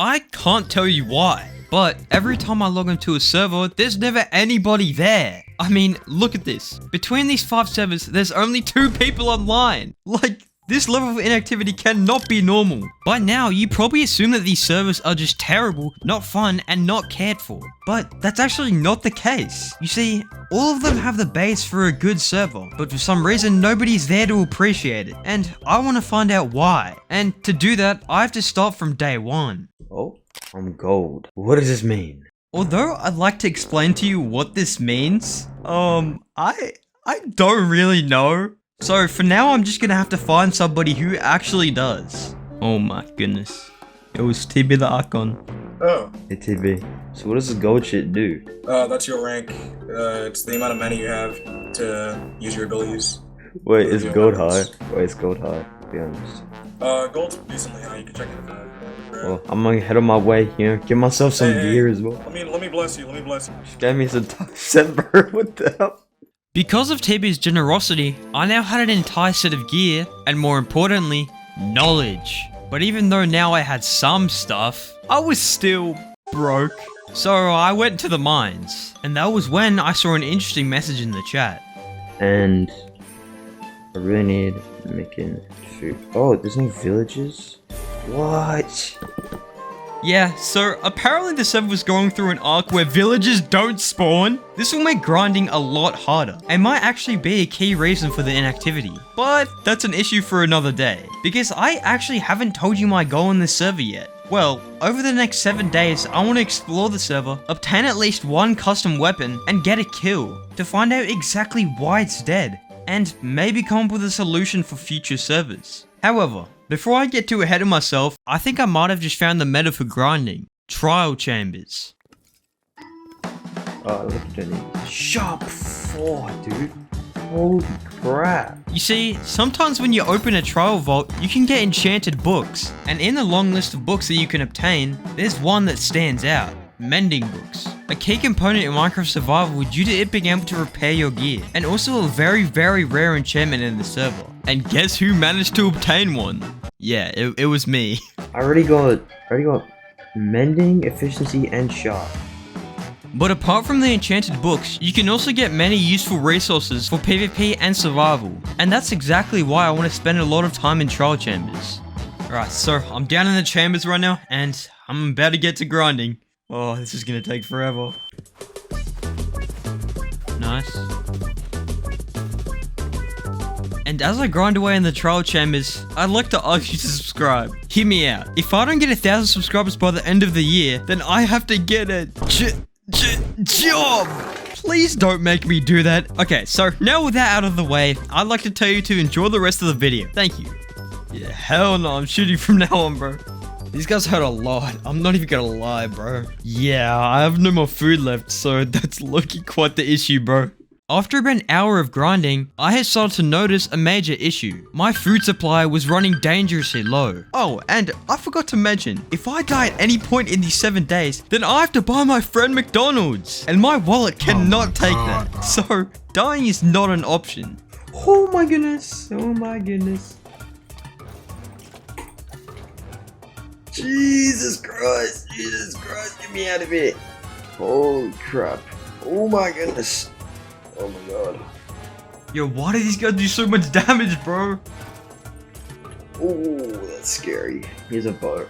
I can't tell you why, but every time I log into a server, there's never anybody there. I mean, look at this. Between these 5 servers, there's only 2 people online. Like, this level of inactivity cannot be normal. By now, you probably assume that these servers are just terrible, not fun, and not cared for. But that's actually not the case. You see, all of them have the base for a good server, but for some reason, nobody's there to appreciate it. And I want to find out why. And to do that, I have to start from day 1. Oh, I'm gold. What does this mean? Although I'd like to explain to you what this means, I don't really know. So for now, I'm just gonna have to find somebody who actually does. Oh my goodness. It was TB the Icon. Oh. Hey TB. So what does this gold shit do? That's your rank. It's the amount of money you have to use your abilities. Wait, is gold high? Wait, it's gold high, to be honest. Gold's decently high. You can check it out. Well, I'm gonna head on my way, give myself some gear as well. Let me bless you. Let me bless you. Just gave me some set, bro. What the hell? Because of TB's generosity, I now had an entire set of gear, and more importantly, knowledge. But even though now I had some stuff, I was still broke. So I went to the mines, and that was when I saw an interesting message in the chat. And I really need making food. Oh, there's no villages? What? Yeah, so apparently the server was going through an arc where villagers don't spawn. This will make grinding a lot harder, and might actually be a key reason for the inactivity. But that's an issue for another day, because I actually haven't told you my goal in this server yet. Well, over the next 7 days, I want to explore the server, obtain at least 1 custom weapon, and get a kill, to find out exactly why it's dead, and maybe come up with a solution for future servers. However, before I get too ahead of myself, I think I might have just found the meta for grinding. Trial chambers. Oh, look at that. Sharp 4, dude. Holy crap. You see, sometimes when you open a trial vault, you can get enchanted books. And in the long list of books that you can obtain, there's one that stands out. Mending books. A key component in Minecraft survival due to it being able to repair your gear. And also a very, very rare enchantment in the server. And guess who managed to obtain one? Yeah, it was me. I already got mending, efficiency, and sharp. But apart from the enchanted books, you can also get many useful resources for PvP and survival. And that's exactly why I want to spend a lot of time in trial chambers. Alright, so I'm down in the chambers right now, and I'm about to get to grinding. Oh, this is gonna take forever. Nice. And as I grind away in the trial chambers, I'd like to ask you to subscribe. Hear me out. If I don't get 1,000 subscribers by the end of the year, then I have to get a job! Please don't make me do that. Okay, so now with that out of the way, I'd like to tell you to enjoy the rest of the video. Thank you. Yeah, hell no, I'm shooting from now on, bro. These guys hurt a lot. I'm not even gonna lie, bro. Yeah, I have no more food left, so that's looking quite the issue, bro. After about an hour of grinding, I had started to notice a major issue. My food supply was running dangerously low. Oh, and I forgot to mention, if I die at any point in these 7 days, then I have to buy my friend McDonald's. And my wallet cannot take that. So, dying is not an option. Oh my goodness. Oh my goodness. Jesus Christ, get me out of here. Holy crap. Oh my goodness. Oh my god. Yo, why do these guys do so much damage, bro? Oh, that's scary. Here's a bow.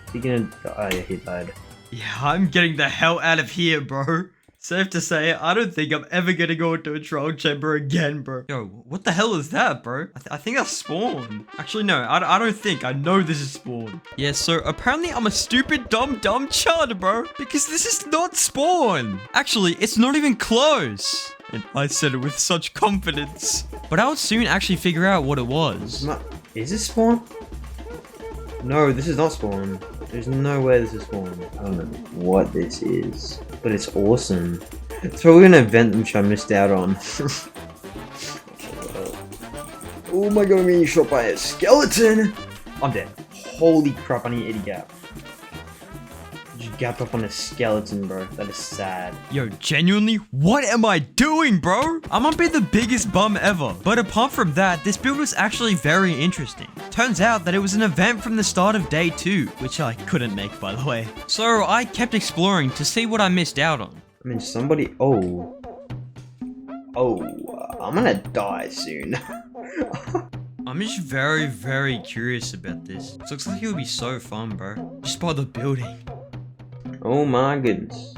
Is he gonna die? Oh yeah, he died. Yeah, I'm getting the hell out of here, bro. Safe to say, I don't think I'm ever gonna go into a trial chamber again, bro. Yo, what the hell is that, bro? I think that's spawn. Actually, no, I don't think. I know this is spawn. Yeah, so apparently I'm a stupid, dumb chud, bro. Because this is not spawn. Actually, it's not even close. And I said it with such confidence. But I would soon actually figure out what it was. Is this spawn? No, this is not spawn. There's no way this is spawn. I don't know what this is, but it's awesome. It's probably an event which I missed out on. Oh my god, I'm getting shot by a skeleton! I'm dead. Holy crap, I need 80 gap. Just gap up on a skeleton, bro. That is sad. Yo, genuinely, what am I doing, bro? I might be the biggest bum ever. But apart from that, this build was actually very interesting. Turns out that it was an event from the start of day 2, which I couldn't make, by the way. So I kept exploring to see what I missed out on. I mean, somebody... Oh, I'm gonna die soon. I'm just very, very curious about this. It looks like it would be so fun, bro. Just by the building. Oh my goodness.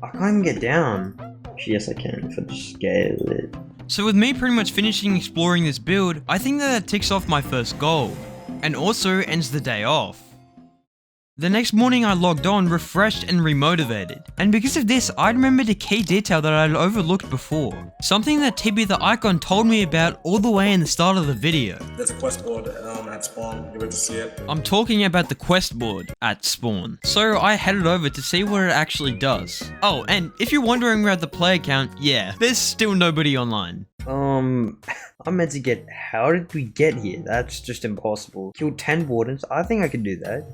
I can't even get down. Yes, I can if I just scale it. So with me pretty much finishing exploring this build, I think that ticks off my first goal. And also ends the day off. The next morning I logged on, refreshed and remotivated. And because of this, I remembered a key detail that I'd overlooked before. Something that TB the Icon told me about all the way in the start of the video. There's a quest board at spawn. You get to see it. I'm talking about the quest board at spawn. So I headed over to see what it actually does. Oh, and if you're wondering about the player count, yeah, there's still nobody online. I'm meant to get... How did we get here? That's just impossible. Killed 10 wardens. I think I could do that.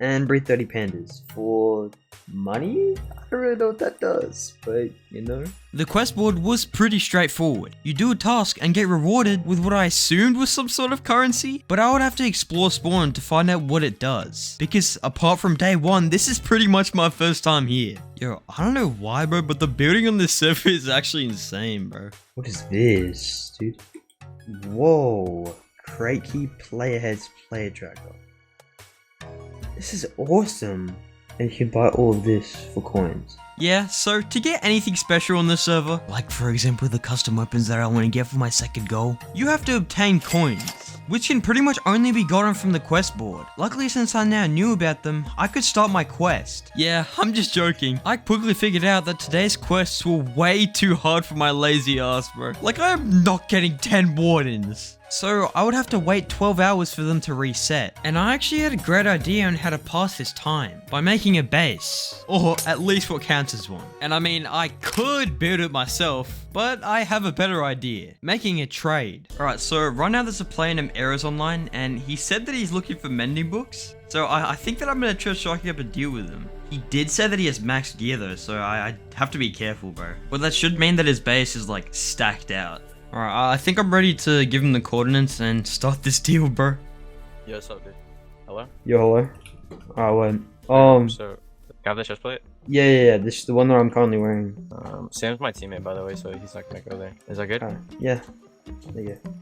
And breed 30 pandas. For money? I don't really know what that does, but you know. The quest board was pretty straightforward. You do a task and get rewarded with what I assumed was some sort of currency, but I would have to explore spawn to find out what it does. Because apart from day 1, this is pretty much my first time here. Yo, I don't know why, bro, but the building on this server is actually insane, bro. What is this, dude? Whoa. Crate key, player heads, player tracker. This is awesome. And you can buy all of this for coins. Yeah, so to get anything special on the server, like for example the custom weapons that I want to get for my second goal, you have to obtain coins, which can pretty much only be gotten from the quest board. Luckily, since I now knew about them, I could start my quest. Yeah, I'm just joking. I quickly figured out that today's quests were way too hard for my lazy ass, bro. Like, I am not getting 10 wardens. So I would have to wait 12 hours for them to reset. And I actually had a great idea on how to pass this time by making a base, or at least what counts as one. And I mean, I could build it myself, but I have a better idea, making a trade. Alright, so right now there's a player named Errors online, and he said that he's looking for mending books. So I think that I'm gonna try striking up a deal with him. He did say that he has max gear though, so I have to be careful, bro. Well, that should mean that his base is like stacked out. Alright, I think I'm ready to give him the coordinates and start this deal, bro. Yo, what's up, dude? Hello? Yo, hello. Alright, So, can I have the chest plate? yeah, this is the one that I'm currently wearing. Sam's my teammate, by the way, so he's not gonna go there. Is that good? Yeah. There you go.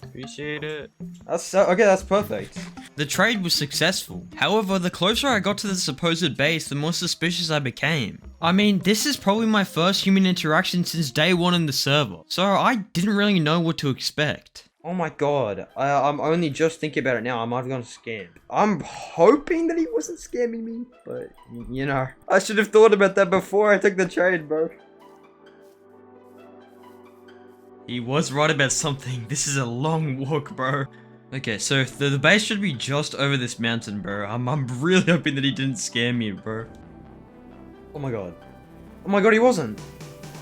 Appreciate it. Okay, that's perfect. The trade was successful. However, the closer I got to the supposed base, the more suspicious I became. I mean, this is probably my first human interaction since day 1 in the server, so I didn't really know what to expect. Oh my god, I'm only just thinking about it now. I might have gone scammed. I'm hoping that he wasn't scamming me, but you know, I should have thought about that before I took the trade, bro. He was right about something. This is a long walk, bro. Okay, so the base should be just over this mountain, bro. I'm really hoping that he didn't scare me, bro. Oh my god. Oh my god, he wasn't.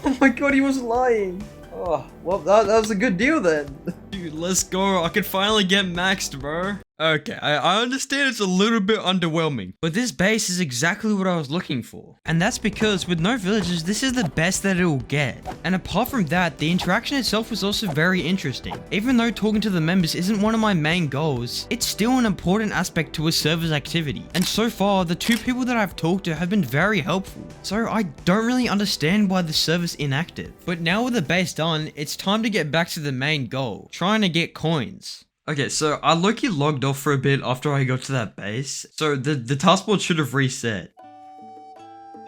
Oh my god, he was lying. Oh, well, that was a good deal then. Dude, let's go. I can finally get maxed, bro. Okay, I understand it's a little bit underwhelming, but this base is exactly what I was looking for. And that's because with no villagers, this is the best that it will get. And apart from that, the interaction itself was also very interesting. Even though talking to the members isn't one of my main goals, it's still an important aspect to a server's activity. And so far, the 2 people that I've talked to have been very helpful. So I don't really understand why the server's inactive. But now with the base done, it's time to get back to the main goal, trying to get coins. Okay, so I low-key logged off for a bit after I got to that base, so the taskboard should have reset.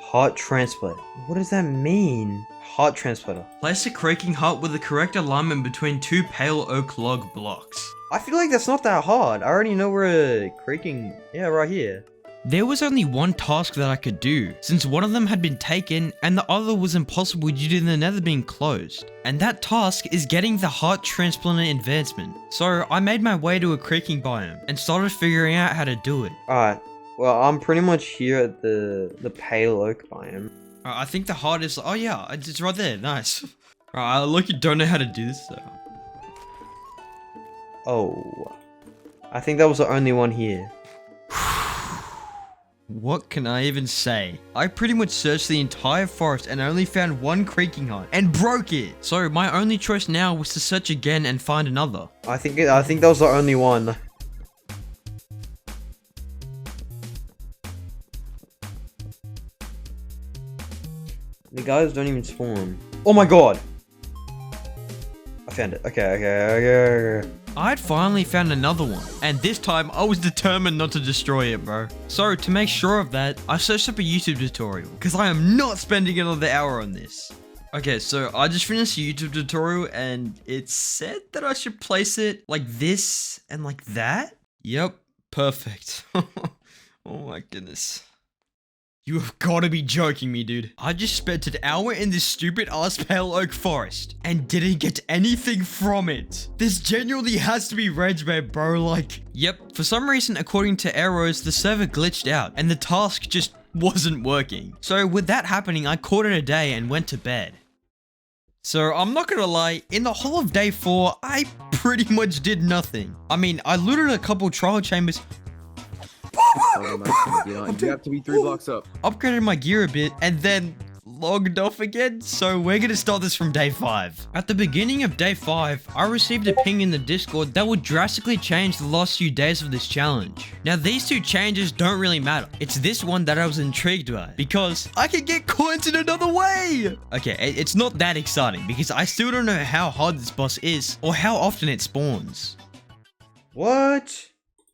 Heart transplant. What does that mean? Heart transplanter. Place a creaking hut with the correct alignment between 2 pale oak log blocks. I feel like that's not that hard. I already know where a creaking... Yeah, right here. There was only one task that I could do, since one of them had been taken and the other was impossible due to the nether being closed. And that task is getting the heart transplanter advancement. So I made my way to a creaking biome and started figuring out how to do it. Alright, well, I'm pretty much here at the pale oak biome. I think the heart is... Oh yeah, it's right there, nice. I look, you don't know how to do this, so... Oh. I think that was the only one here. What can I even say? I pretty much searched the entire forest and only found one creaking hut and broke it. So my only choice now was to search again and find another. I think that was the only one. The guys don't even spawn. Oh my god! I found it. Okay. I'd finally found another one, and this time I was determined not to destroy it, bro. So to make sure of that, I searched up a YouTube tutorial, because I am not spending another hour on this. Okay, so I just finished the YouTube tutorial, and it said that I should place it like this and like that. Yep, perfect. Oh my goodness. You have gotta be joking me, dude. I just spent an hour in this stupid ass pale oak forest and didn't get anything from it. This genuinely has to be rage bait, bro. Like, yep, for some reason, according to Arrows, the server glitched out and the task just wasn't working. So with that happening, I called it a day and went to bed. So I'm not gonna lie, in the whole of day 4, I pretty much did nothing. I mean, I looted a couple trial chambers. You have to be 3 blocks up. Upgraded my gear a bit and then logged off again. So we're gonna start this from day 5. At the beginning of day 5, I received a ping in the Discord that would drastically change the last few days of this challenge. Now these 2 changes don't really matter. It's this one that I was intrigued by because I can get coins in another way. Okay, it's not that exciting because I still don't know how hard this boss is or how often it spawns. What?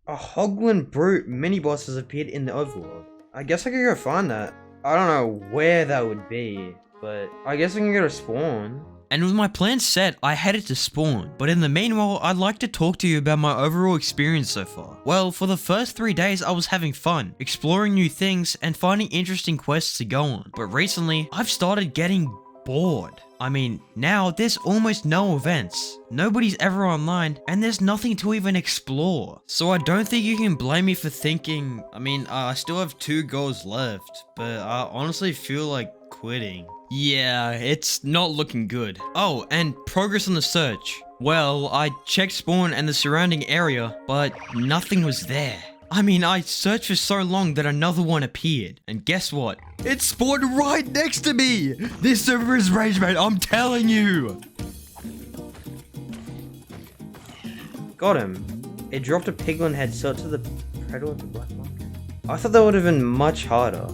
A Hoglin Brute mini boss has appeared in the overworld. I guess I could go find that. I don't know where that would be, but I guess I can go to spawn. And with my plans set, I headed to spawn. But in the meanwhile, I'd like to talk to you about my overall experience so far. Well, for the first 3 days, I was having fun, exploring new things, and finding interesting quests to go on. But recently, I've started getting bored. I mean, now there's almost no events, nobody's ever online, and there's nothing to even explore. So I don't think you can blame me for thinking, I still have 2 goals left, but I honestly feel like quitting. Yeah, it's not looking good. Oh, and progress on the search. Well, I checked spawn and the surrounding area, but nothing was there. I searched for so long that another one appeared. And guess what? It spawned right next to me! This server is rage bait, I'm telling you! Got him. It dropped a piglin head search to the predator of the black market. I thought that would have been much harder.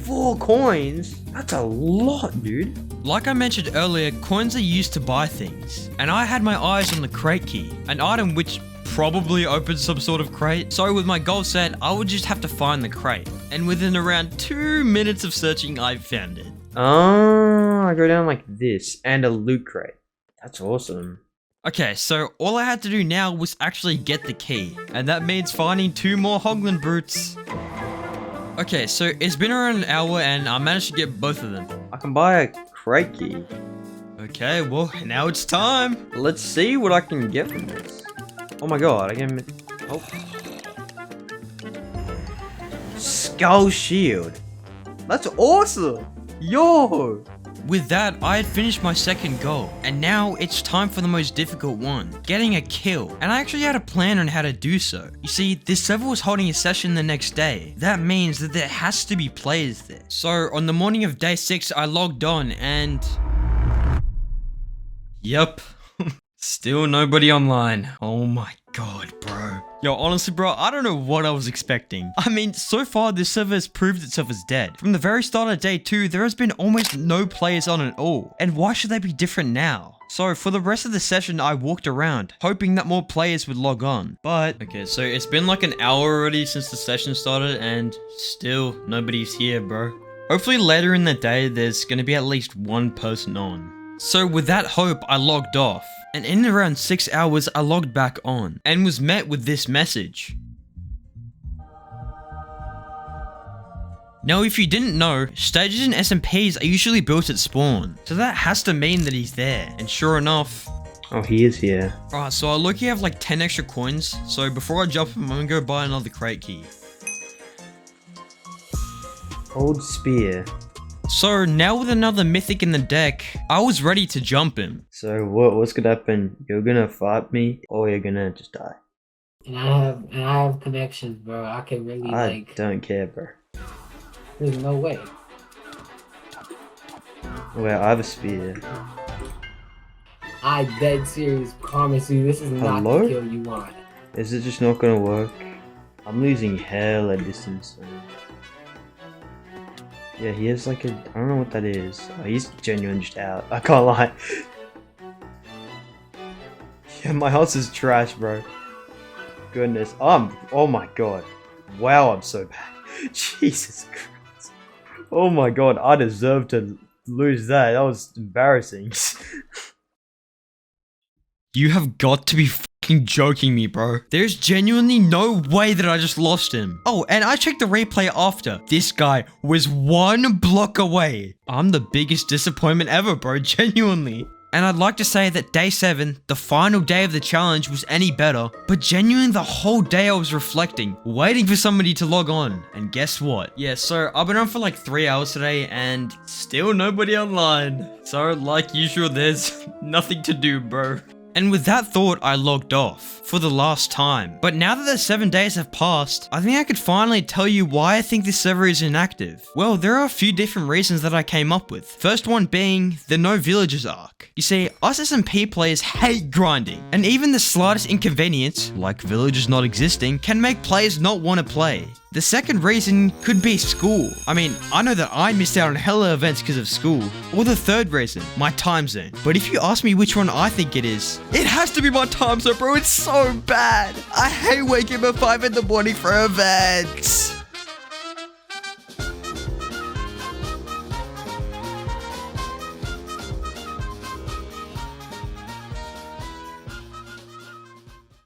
4 coins? That's a lot, dude. Like I mentioned earlier, coins are used to buy things. And I had my eyes on the crate key, an item which probably opens some sort of crate. So with my goal set, I would just have to find the crate. And within around 2 minutes of searching, I found it. Oh, I go down like this. And a loot crate. That's awesome. Okay, so all I had to do now was actually get the key. And that means finding 2 more Hoglin Brutes. Okay, so it's been around an hour and I managed to get both of them. I can buy a crate key. Okay, well, now it's time. Let's see what I can get from this. Oh my god, I can... Oh. Skull Shield. That's awesome. Yo. With that, I had finished my second goal, and now it's time for the most difficult one, getting a kill. And I actually had a plan on how to do so. You see, this server was holding a session the next day. That means that there has to be players there. So on the morning of day 6, I logged on and... Yep. Still nobody online. Oh my god, bro. Yo, honestly, bro, I don't know what I was expecting. So far, this server has proved itself as dead. From the very start of day 2, there has been almost no players on at all. And why should they be different now? So, for the rest of the session, I walked around, hoping that more players would log on. But, okay, so it's been like an hour already since the session started, and still, nobody's here, bro. Hopefully later in the day, there's gonna be at least 1 person on. So, with that hope, I logged off. And in around 6 hours, I logged back on and was met with this message. Now, if you didn't know, stages in SMPs are usually built at spawn, so that has to mean that he's there. And sure enough, oh, he is here. Alright, so I look, you have like 10 extra coins, so before I jump him, I'm gonna go buy another crate key. Old spear. So now with another mythic in the deck, I was ready to jump him. So what's gonna happen? You're gonna fight me or you're gonna just die? And I have connections, bro. I can really I don't care, bro. There's no way. Well, I have a spear. I dead serious promise you this is not Hello? the kill you want. Is it just not gonna work? I'm losing hella distance. Yeah, he has like a... I don't know what that is. Oh, he's genuine just out. I can't lie. Yeah, my house is trash, bro. Goodness. Oh my god. Wow, I'm so bad. Jesus Christ. Oh my god, I deserve to lose that. That was embarrassing. You have got to be fucking joking me, bro. There's genuinely no way that I just lost him. Oh, and I checked the replay after. This guy was 1 block away. I'm the biggest disappointment ever, bro. Genuinely. And I'd like to say that day 7, the final day of the challenge, was any better, but genuinely the whole day I was reflecting, waiting for somebody to log on, and guess what? Yeah, so I've been on for like 3 hours today, and still nobody online. So like usual, there's nothing to do, bro. And with that thought, I logged off for the last time. But now that the 7 days have passed, I think I could finally tell you why I think this server is inactive. Well, there are a few different reasons that I came up with. First one being the no villagers arc. You see, us SMP players hate grinding, and even the slightest inconvenience, like villagers not existing, can make players not want to play. The second reason could be school. I mean, I know that I missed out on hella events because of school. Or the third reason, my time zone. But if you ask me which one I think it is, it has to be my time zone, bro. It's so bad. I hate waking up at 5 in the morning for events.